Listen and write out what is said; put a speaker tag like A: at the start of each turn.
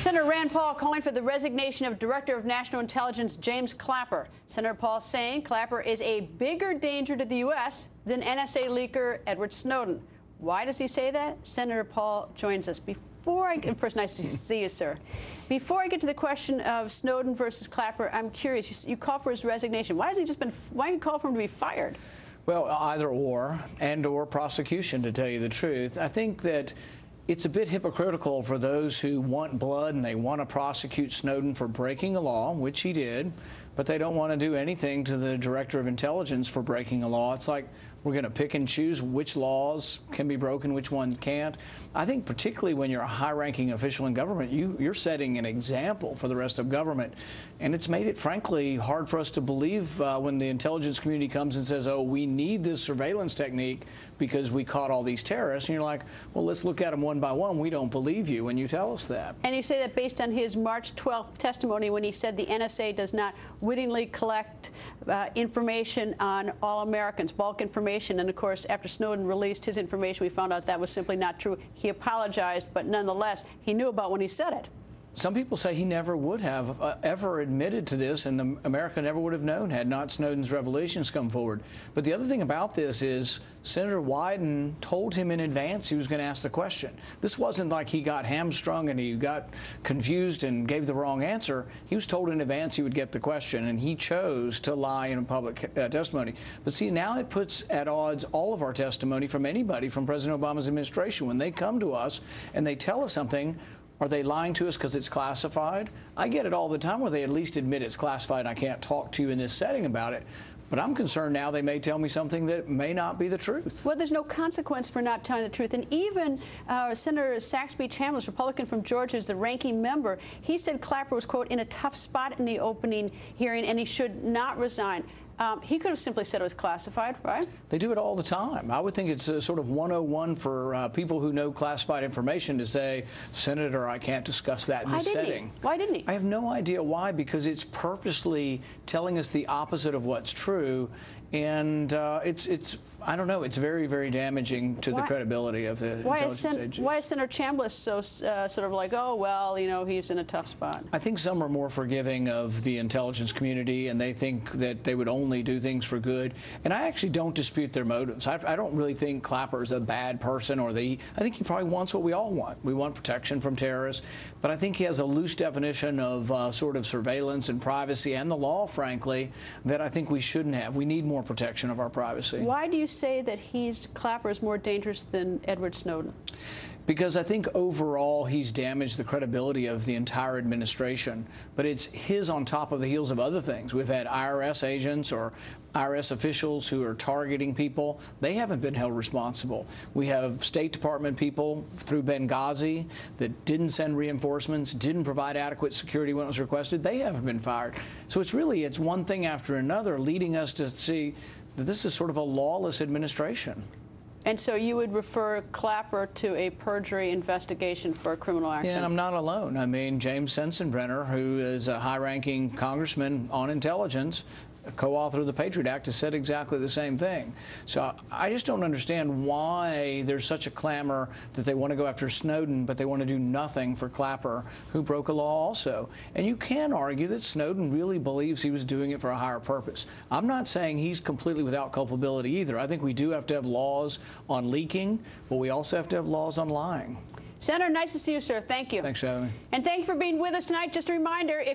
A: Senator Rand Paul calling for the resignation of Director of National Intelligence James Clapper. Senator Paul saying Clapper is a bigger danger to the U.S. than NSA leaker Edward Snowden. Why does he say that? Senator Paul joins us. First, nice to see you, sir. Before I get to the question of Snowden versus Clapper, I'm curious. You call for his resignation. Why don't you call for him to be fired?
B: Well, either or, and/or prosecution, to tell you the truth. I think that it's a bit hypocritical for those who want blood and they want to prosecute Snowden for breaking a law, which he did, but they don't want to do anything to the Director of Intelligence for breaking a law. It's like we're going to pick and choose which laws can be broken, which one can't. I think particularly when you're a high-ranking official in government, you're setting an example for the rest of government. And it's made it, frankly, hard for us to believe when the intelligence community comes and says, oh, we need this surveillance technique because we caught all these terrorists. And you're like, well, let's look at them one by one. We don't believe you when you tell us that.
A: And you say that based on his March 12th testimony when he said the NSA does not wittingly collect information on all Americans, bulk information. And, of course, after Snowden released his information, we found out that was simply not true. He apologized, but nonetheless, he knew about when he said it.
B: Some people say he never would have ever admitted to this, and America never would have known had not Snowden's revelations come forward. But the other thing about this is Senator Wyden told him in advance he was going to ask the question. This wasn't like he got hamstrung and he got confused and gave the wrong answer. He was told in advance he would get the question, and he chose to lie in a public testimony. But see, now it puts at odds all of our testimony from anybody from President Obama's administration. When they come to us and they tell us something, are they lying to us because it's classified? I get it all the time where they at least admit it's classified and I can't talk to you in this setting about it. But I'm concerned now they may tell me something that may not be the truth.
A: Well, there's no consequence for not telling the truth. And even Senator Saxby Chambliss, Republican from Georgia, is the ranking member. He said Clapper was, quote, in a tough spot in the opening hearing and he should not resign. He could have simply said it was classified, right?
B: They do it all the time. I would think it's a sort of 101 for people who know classified information to say, Senator, I can't discuss that in this setting.
A: Why didn't he?
B: I have no idea why, because it's purposely telling us the opposite of what's true. And I don't know, it's very, very damaging to the credibility of the intelligence agency.
A: Why is Senator Chambliss so sort of like, oh, well, you know, he's in a tough spot?
B: I think some are more forgiving of the intelligence community, and they think that they would only do things for good. And I actually don't dispute their motives. I don't really think Clapper's a bad person, or I think he probably wants what we all want. We want protection from terrorists. But I think he has a loose definition of sort of surveillance and privacy and the law, frankly, that I think we shouldn't have. We need more protection of our privacy.
A: Why do you say that Clapper is more dangerous than Edward Snowden?
B: Because I think overall he's damaged the credibility of the entire administration. But it's his on top of the heels of other things. We've had IRS agents or IRS officials who are targeting people. They haven't been held responsible. We have State Department people through Benghazi that didn't send reinforcements, didn't provide adequate security when it was requested. They haven't been fired. So it's one thing after another, leading us to see that this is sort of a lawless administration.
A: And so you would refer Clapper to a perjury investigation for criminal action?
B: Yeah, and I'm not alone. I mean, James Sensenbrenner, who is a high-ranking congressman on intelligence, a co-author of the Patriot Act, has said exactly the same thing. So I just don't understand why there's such a clamor that they want to go after Snowden, but they want to do nothing for Clapper, who broke a law also. And you can argue that Snowden really believes he was doing it for a higher purpose. I'm not saying he's completely without culpability either. I think we do have to have laws on leaking, but we also have to have laws on lying.
A: Senator, nice to see you, sir. Thank you.
B: Thanks for having me.
A: And thank you for being with us tonight. Just a reminder, if